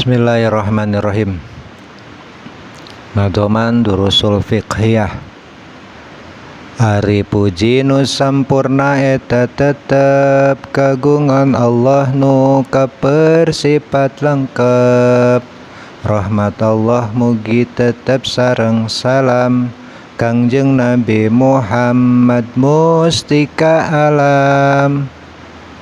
Bismillahirrahmanirrahim. Nadoman durusul fiqhiyah. Ari puji nu sampurna eta tetep kagungan Allah nu kapersifat lengkep. Rahmat Allah mugi tetep sareng salam Kangjeng Nabi Muhammad mustika alam.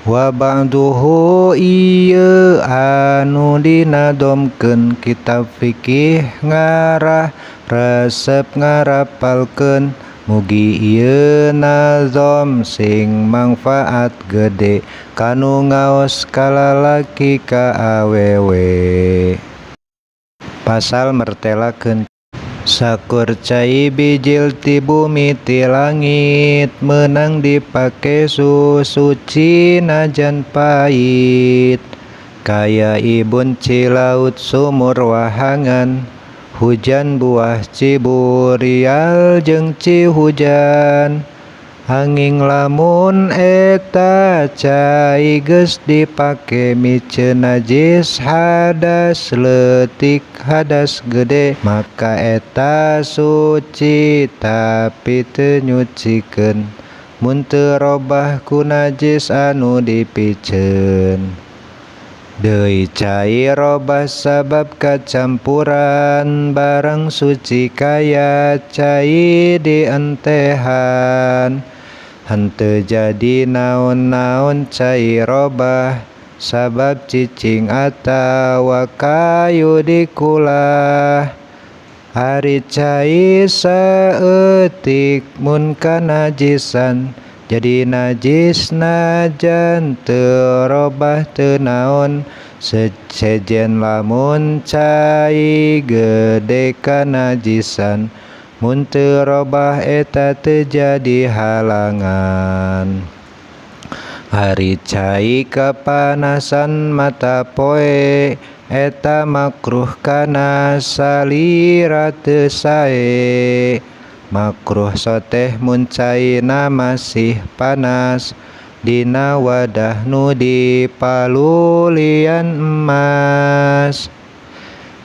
Wa ba'duhu ieu anu dinadomkeun kitab fikih ngarah resep ngarapalkeun mugi ieu nazom sing mangfaat gede kanu ngaos kalalaki ka awewe. Pasal mertelakeun sakur cai bijil ti bumi ti langit menang dipake suci najan pait kaya ibun cilaut sumur wahangan hujan buah ciburial jeung cihujan anging lamun eta cai geus dipake miceun najis hadas leutik hadas gede maka eta suci tapi teu nyucikeun mun teu robah ku najis anu dipiceun. Deui cai robah sabab kacampuran barang suci kaya cai dientehan henteu jadi naon-naon cai robah sabab cicing atawa kayu dikulah. Ari cai saeutik mun kanajisan jadi najis najan teu robah teu naon sejen lamun cai gede kanajisan mun teu robah eta teu jadi halangan. Ari cai kapanasan mata poe eta makruh kana salira teu sae. Makruh soteh mun caina masih panas dina wadah nu dipalulian emas.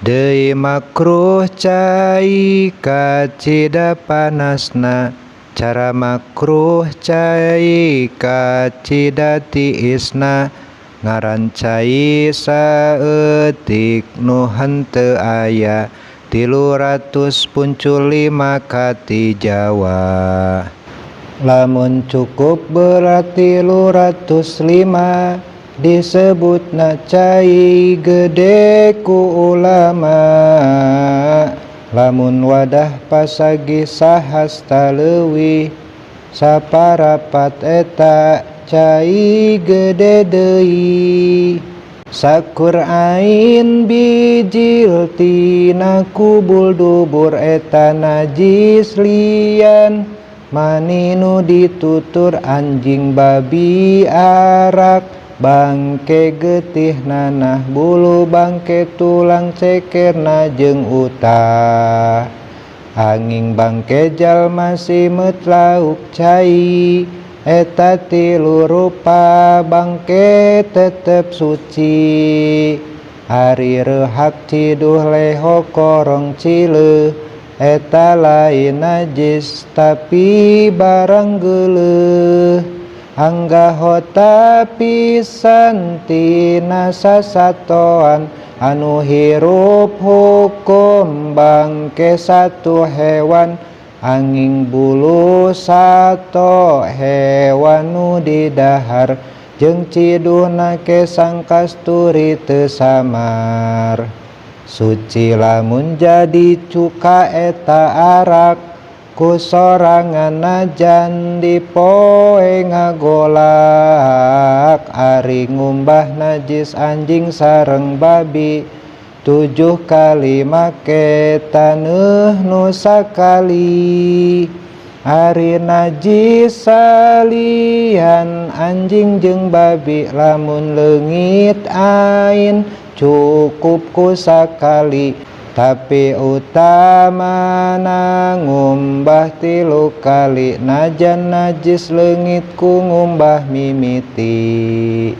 Deui makruh cai kacida panasna cara makruh cai kacida tiisna ngaran cai saeutik nu henteu aya 300 puncul 5 kati Jawa. Lamun cukup berarti 305 disebutna cai gede ku ulama. Lamun wadah pasagi sahasta leuwih saparapat eta cai gede deui. Sakur ain bijil tina kubul dubur eta najis lian mani nu ditutur anjing babi arak bangke getih nanah bulu bangke tulang cekerna jeung utah anging bangke jalma simet lauk cai eta 3 rupa bangke tetep suci. Ari reuhak ciduh leho korong cileuh eta lain najis tapi barang geuleuh angggahota pisan tina sasatoan anu hirup hukum bangke satu hewan anging bulu sato hewan nu didahar jeung ciduhna kesang kasturi teu samar. Suci lamun jadi cuka eta arak ku sorangan najan dipoe ngagolak. Ari ngumbah najis anjing sareng babi 7 kali make taneuh nu sakali. Ari najis salian anjing jeung babi lamun leungit ain cukup ku sakali tapi utamana ngumbah 3 kali najan najis leungit ku ngumbah mimiti.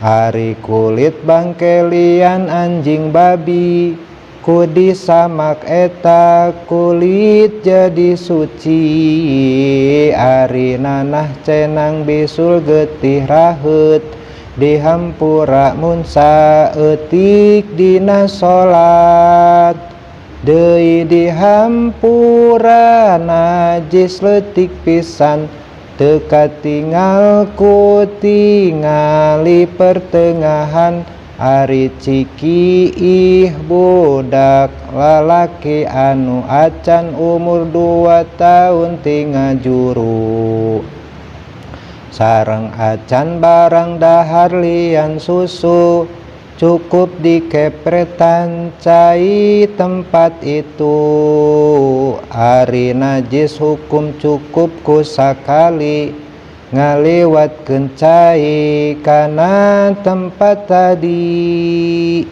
Ari kulit bangkelian anjing babi, kudi samak eta kulit jadi suci. Ari nanah cenang bisul getih raheut, dihampura munsa eutik dina salat. Deui dihampura najis leutik pisan, teu katingal ku tingali pertengahan. Ari ciki ih budak lalaki anu acan umur 2 tahun tinggal juru, sareng acan barang dahar lian susu, cukup dikepretan cai tempat itu. Ari najis hukum cukup ku sakali, ngaliwatkeun cai kana tempat tadi.